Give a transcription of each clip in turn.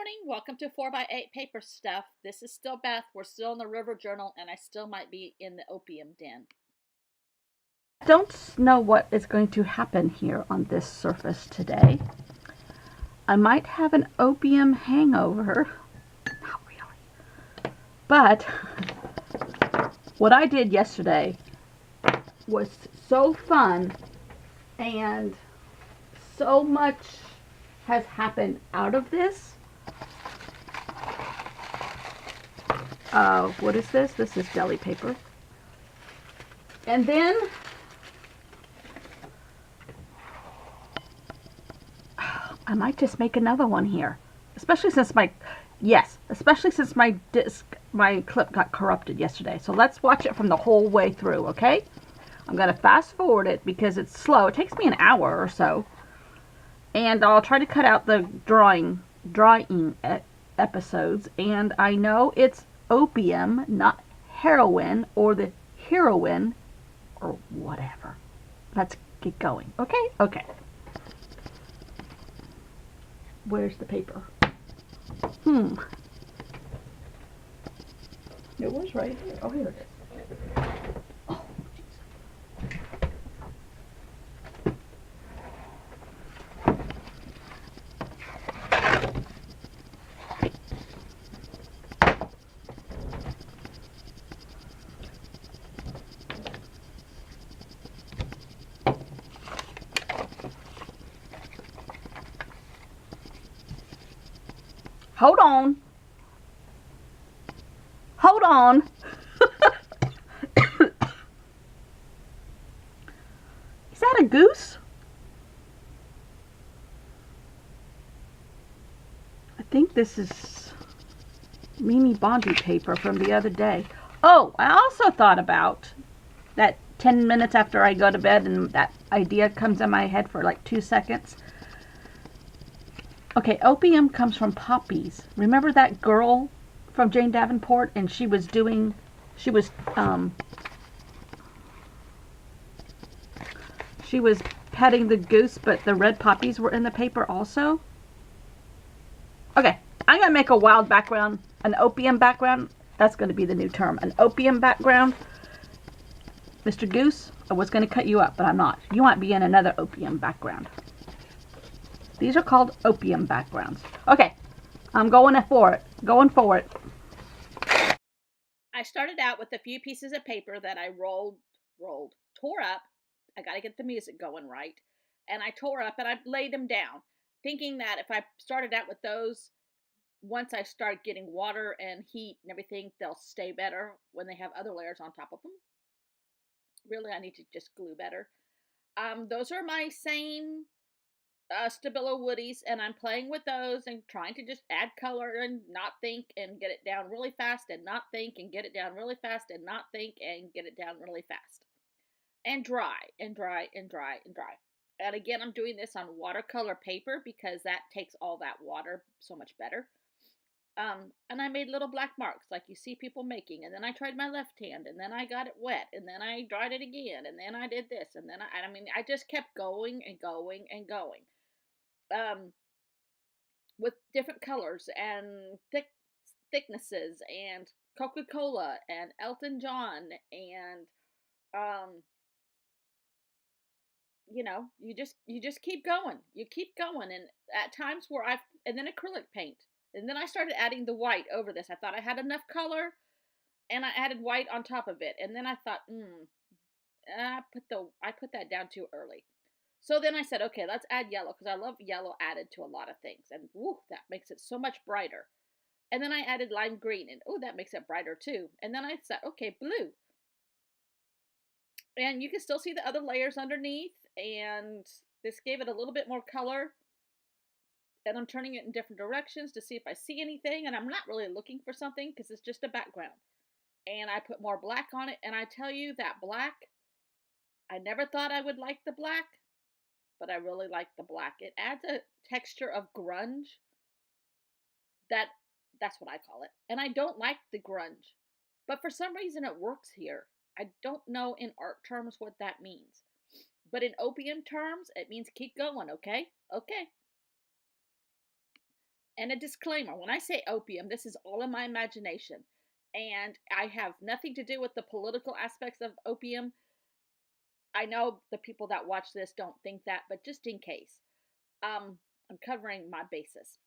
morning. Welcome to 4x8 Paper Stuff. This is still Beth. We're still in the River Journal, and I still might be in the opium den. I don't know what is going to happen here on this surface today. I might have an opium hangover. Not really. But what I did yesterday was so fun, and so much has happened out of this. What is this? This is deli paper. And then I might just make another one here, especially since my my clip got corrupted yesterday. So let's watch it from the whole way through, okay? I'm gonna fast forward it because it's slow. It takes me an hour or so, and I'll try to cut out the drying episodes. And I know it's opium, not heroin or the heroine or whatever. Let's get going, okay? Okay. Where's the paper? It was right here. Oh, here it is. Oh, jeez. Hold on. Hold on. Is that a goose? I think this is Mimi Bondi paper from the other day. Oh, I also thought about that 10 minutes after I go to bed and that idea comes in my head for like 2 seconds. Okay, opium comes from poppies. Remember that girl from Jane Davenport, and she was petting the goose, but the red poppies were in the paper also. Okay, I'm gonna make a wild background, an opium background. That's gonna be the new term, an opium background. Mr. Goose, I was gonna cut you up, but I'm not. You might be in another opium background. These are called opium backgrounds. Okay, I'm going for it. Going for it. I started out with a few pieces of paper that I tore up. I got to get the music going right. And I tore up and I laid them down, thinking that if I started out with those, once I start getting water and heat and everything, they'll stay better when they have other layers on top of them. Really, I need to just glue better. Those are my same Stabilo Woodies, and I'm playing with those and trying to just add color and not think and get it down really fast and not think and get it down really fast and not think and get it down really fast. And dry and dry and dry and dry. And again, I'm doing this on watercolor paper because that takes all that water so much better. And I made little black marks like you see people making. And then I tried my left hand, and then I got it wet, and then I dried it again, and then I did this, and then I just kept going and going and going. Um, with different colors and thicknesses and Coca-Cola and Elton John and um you just keep going. You keep going, and at times where I and then acrylic paint. And then I started adding the white over this. I thought I had enough color, and I added white on top of it. And then I thought, I put that down too early. So then I said, okay, let's add yellow because I love yellow added to a lot of things, and woo, that makes it so much brighter. And then I added lime green, and oh, that makes it brighter too. And then I said, okay, blue. And you can still see the other layers underneath, and this gave it a little bit more color. And I'm turning it in different directions to see if I see anything, and I'm not really looking for something because it's just a background. And I put more black on it, and I tell you that black, I never thought I would like the black, but I really like the black. It adds a texture of grunge. That that's what I call it. And I don't like the grunge. But for some reason it works here. I don't know in art terms what that means. But in opium terms, it means keep going, okay? Okay. And a disclaimer, when I say opium, this is all in my imagination. And I have nothing to do with the political aspects of opium. I know the people that watch this don't think that, but just in case, I'm covering my bases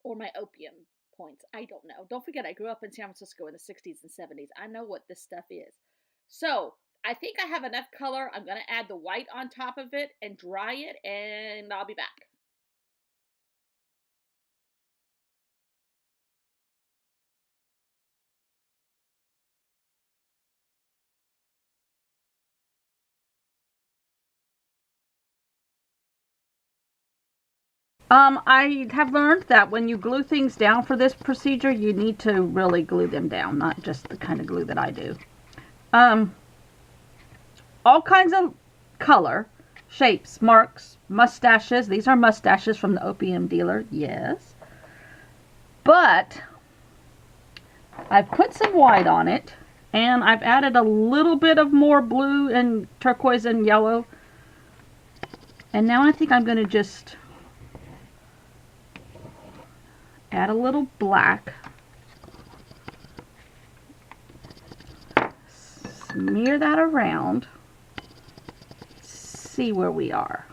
or my opium points. I don't know. Don't forget, I grew up in San Francisco in the 60s and 70s. I know what this stuff is. So I think I have enough color. I'm going to add the white on top of it and dry it, and I'll be back. I have learned that when you glue things down for this procedure, you need to really glue them down, not just the kind of glue that I do. All kinds of color, shapes, marks, mustaches. These are mustaches from the opium dealer, yes. But I've put some white on it, and I've added a little bit of more blue and turquoise and yellow. And now I think I'm going to just add a little black, smear that around, see where we are.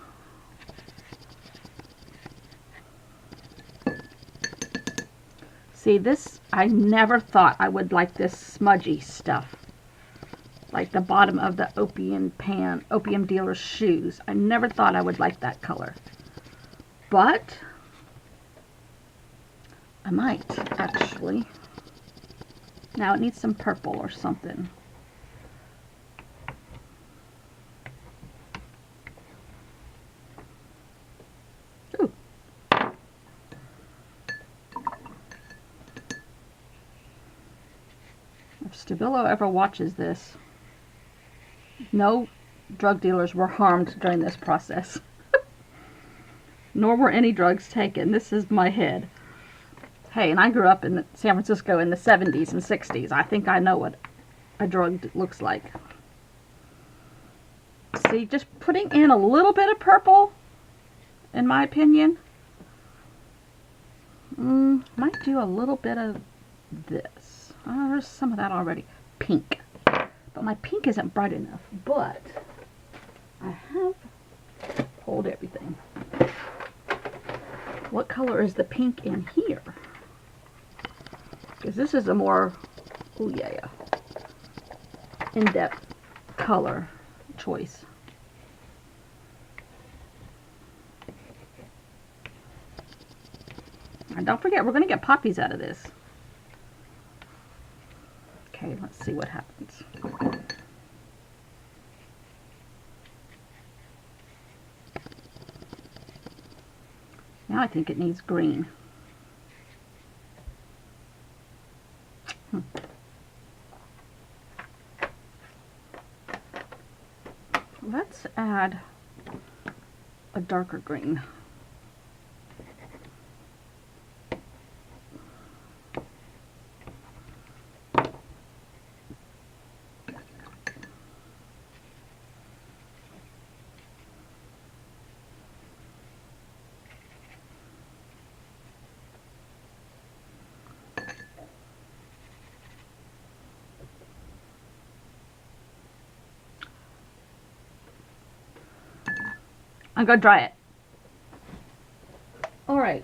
See, this, I never thought I would like this smudgy stuff, like the bottom of the opium dealer's shoes. I never thought I would like that color, but I might, actually. Now it needs some purple or something. Ooh. If Stabilo ever watches this, no drug dealers were harmed during this process. Nor were any drugs taken. This is my head. Hey, and I grew up in San Francisco in the 70s and 60s. I think I know what a drug looks like. See, just putting in a little bit of purple, in my opinion, might do a little bit of this. Oh, there's some of that already. Pink. But my pink isn't bright enough. But I have pulled everything. What color is the pink in here? Because this is a more, oh yeah, in-depth color choice. And don't forget, we're going to get poppies out of this. Okay, let's see what happens. Now I think it needs green. Let's add a darker green. I'm going to dry it. All right.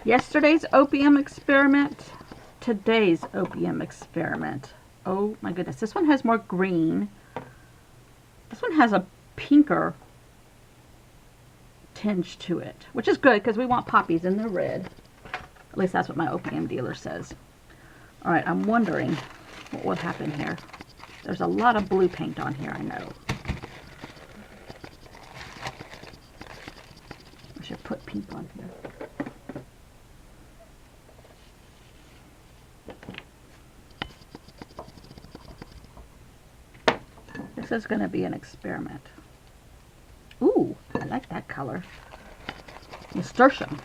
Yesterday's opium experiment, today's opium experiment. Oh my goodness, this one has more green. This one has a pinker tinge to it, which is good because we want poppies in the red. At least that's what my opium dealer says. All right, I'm wondering what will happen here. There's a lot of blue paint on here, I know. I should put pink on here. This is going to be an experiment. Ooh, I like that color. Nasturtium.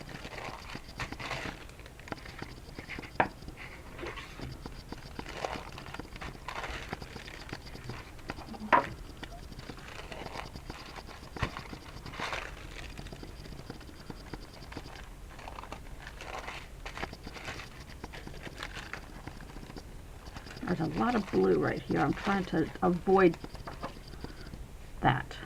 There's a lot of blue right here. I'm trying to avoid that.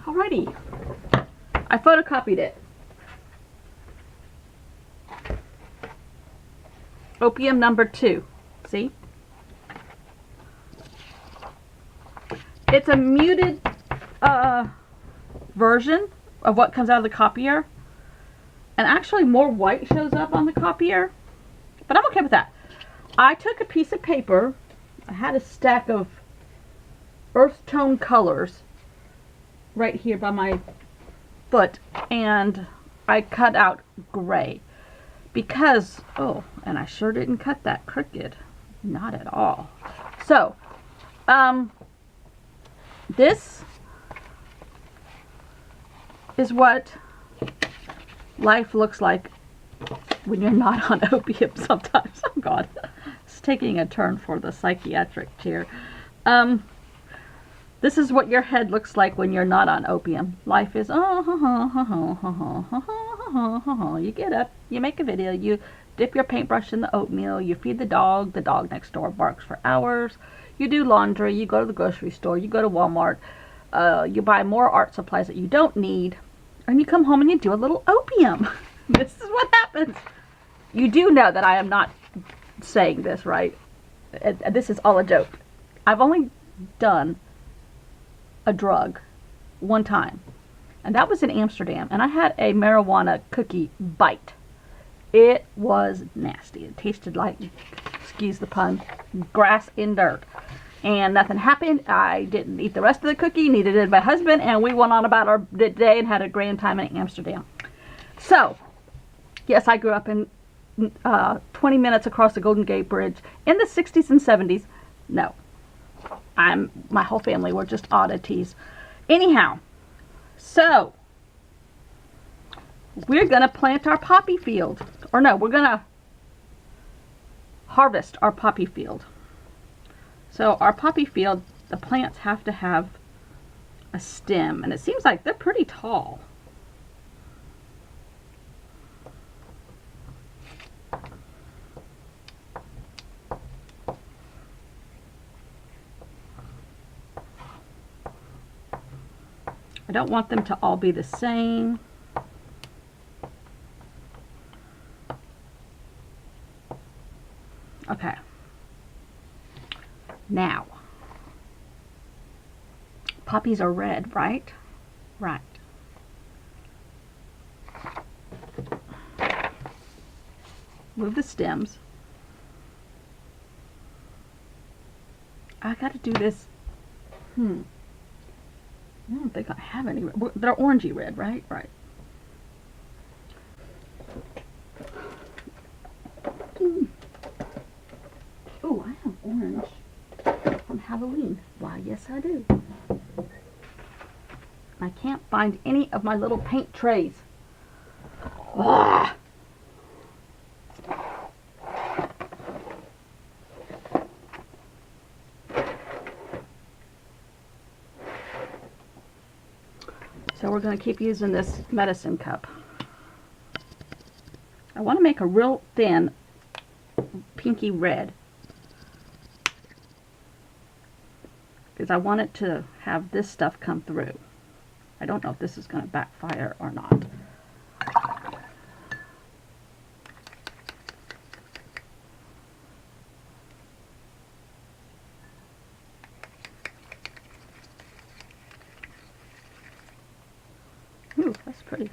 Alrighty, I photocopied it. Opium number 2. See? It's a muted version of what comes out of the copier. And actually more white shows up on the copier. But I'm okay with that. I took a piece of paper. I had a stack of earth tone colors right here by my foot, and I cut out gray because, oh, and I sure didn't cut that crooked, not at all. So this is what life looks like when you're not on opium sometimes. Oh God, it's taking a turn for the psychiatric chair. This is what your head looks like when you're not on opium. Life is, you get up, you make a video, you dip your paintbrush in the oatmeal, you feed the dog next door barks for hours, you do laundry, you go to the grocery store, you go to Walmart, you buy more art supplies that you don't need, and you come home and you do a little opium. This is what happens. You do know that I am not saying this, right? This is all a joke. I've only done a drug one time, and that was in Amsterdam, and I had a marijuana cookie bite. It was nasty. It tasted like, excuse the pun, grass in dirt, and nothing happened. I didn't eat the rest of the cookie, neither did my husband, and we went on about our day and had a grand time in Amsterdam. So yes, I grew up in 20 minutes across the Golden Gate Bridge in the 60s and 70s. No, my whole family were just oddities. Anyhow, so we're gonna plant our poppy field, or no, we're gonna harvest our poppy field. So our poppy field, the plants have to have a stem, and it seems like they're pretty tall. I don't want them to all be the same. Okay. Now, poppies are red, right? Right. Move the stems. I gotta do this. I don't think I have any red. They're orangey red, right? Right. Oh, I have orange from Halloween. Why, yes I do. I can't find any of my little paint trays. Ah! So we're going to keep using this medicine cup. I want to make a real thin pinky red, because I want it to have this stuff come through. I don't know if this is going to backfire or not. Ooh, that's pretty.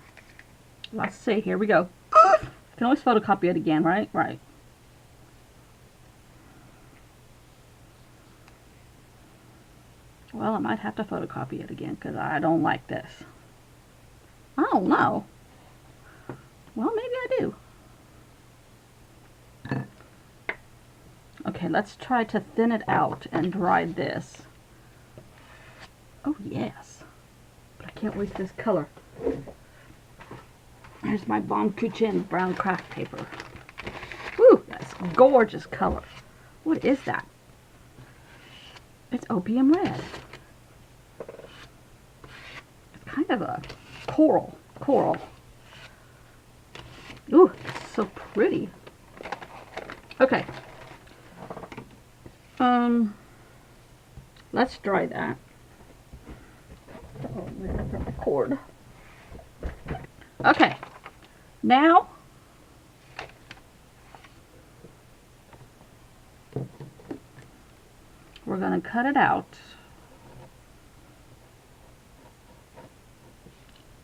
Let's see, here we go. You can always photocopy it again, right? Right. Well, I might have to photocopy it again because I don't like this. I don't know. Well, maybe I do. Okay, let's try to thin it out and dry this. yes. But I can't waste this color. Here's my Bon Kuchen brown craft paper. Whew, that's gorgeous color. What is that? It's opium red. It's kind of a coral. Ooh, it's so pretty. Okay. Let's dry that. Oh, wait, I put my cord. Okay. Now, we're going to cut it out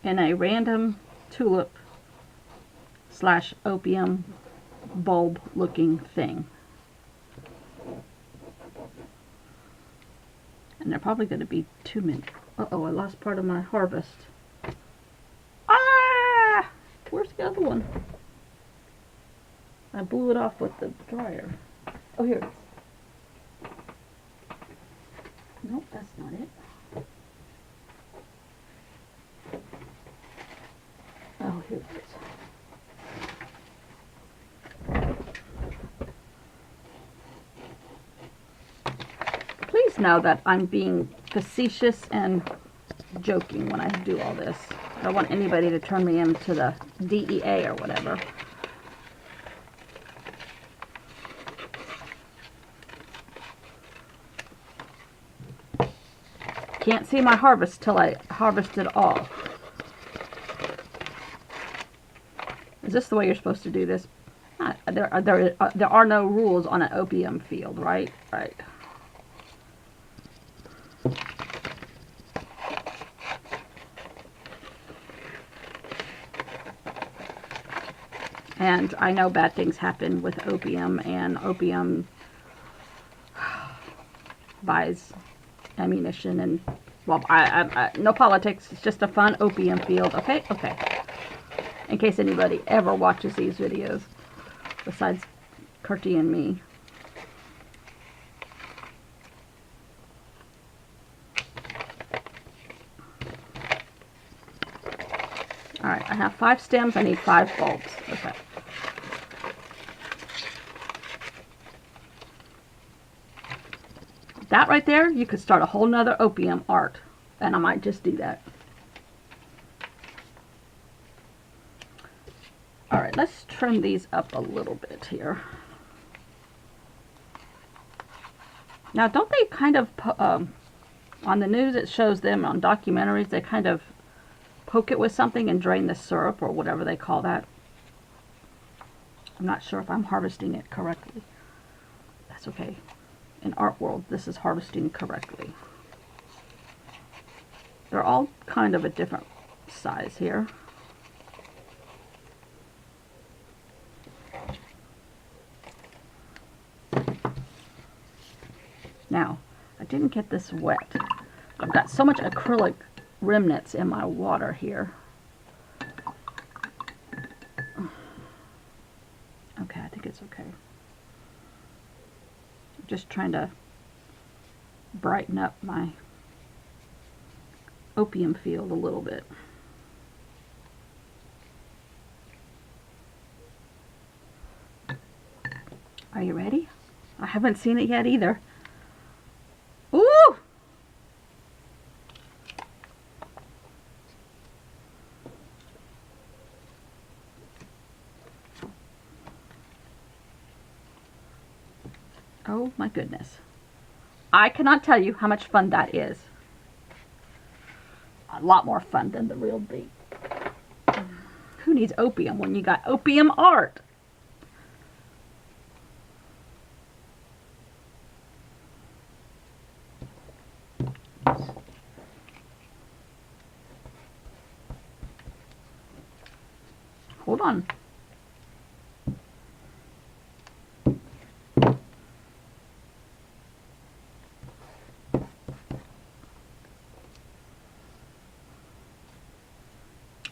in a random tulip / opium bulb looking thing. And they're probably going to be too many. Uh-oh, I lost part of my harvest. Ah! Where's the other one? I blew it off with the dryer. Oh, here it is. Nope, that's not it. Oh, here it is. Please know that I'm being facetious and joking when I do all this. I don't want anybody to turn me into the DEA or whatever. Can't see my harvest till I harvest it all. Is this the way you're supposed to do this? There are no rules on an opium field, right? Right. And I know bad things happen with opium, and opium buys ammunition and, well, no politics. It's just a fun opium field. Okay? Okay. In case anybody ever watches these videos, besides Kurtie and me. Alright, I have 5 stems. I need 5 bulbs. Okay. That right there, you could start a whole nother opium art. And I might just do that. Alright, let's trim these up a little bit here. Now, don't they kind of, on the news it shows them, on documentaries, they kind of poke it with something and drain the syrup or whatever they call that. I'm not sure if I'm harvesting it correctly. That's okay. In art world, this is harvesting correctly. They're all kind of a different size here. Now, I didn't get this wet. I've got so much acrylic remnants in my water here. Okay, I think it's okay. I'm just trying to brighten up my opium field a little bit. Are you ready? I haven't seen it yet either. Ooh! Oh my goodness. I cannot tell you how much fun that is. A lot more fun than the real deal. Who needs opium when you got opium art? Hold on.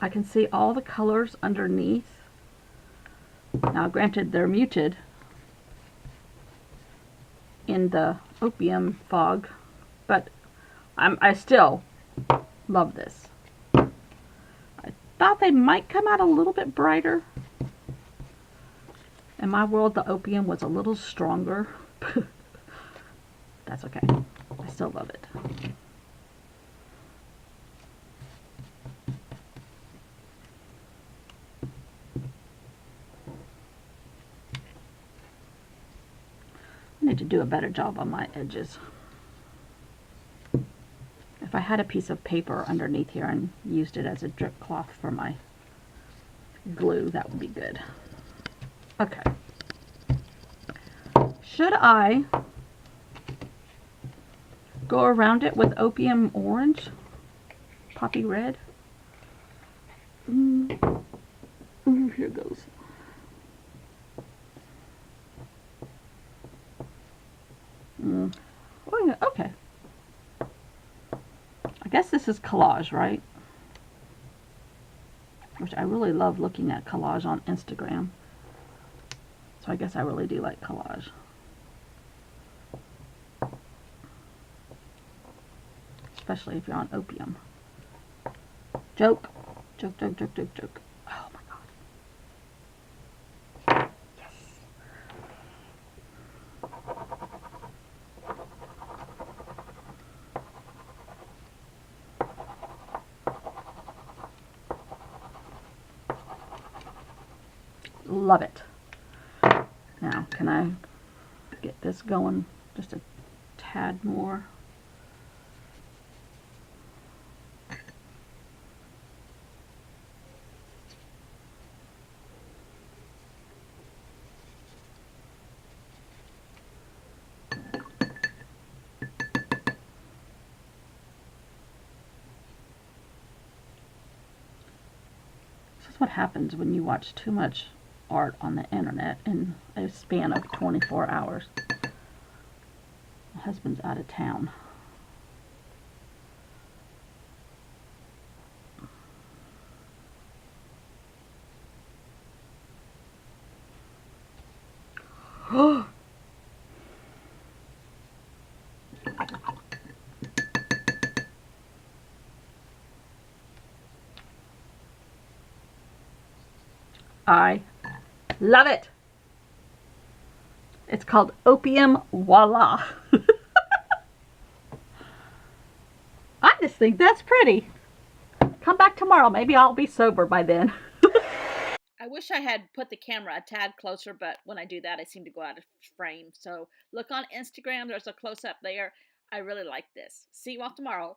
I can see all the colors underneath. Now, granted, they're muted in the opium fog, but I still Love this. I thought they might come out a little bit brighter. In my world, the opium was a little stronger. That's okay. I still love it. I need to do a better job on my edges. If I had a piece of paper underneath here and used it as a drip cloth for my glue, that would be good. Okay. Should I go around it with opium orange? Poppy red? Here goes. Oh, yeah, okay. I guess this is collage, right? Which I really love looking at collage on Instagram. So I guess I really do like collage. Especially if you're on opium. Joke. Joke, joke, joke, joke, joke. Oh my god. Yes. Love it. Now, can I get this going just a tad more? This is what happens when you watch too much art on the internet in a span of 24 hours. My husband's out of town. I love it. It's called Opium Voila. I just think that's pretty. Come back tomorrow. Maybe I'll be sober by then. I wish I had put the camera a tad closer, but when I do that, I seem to go out of frame. So look on Instagram. There's a close up there. I really like this. See you all tomorrow.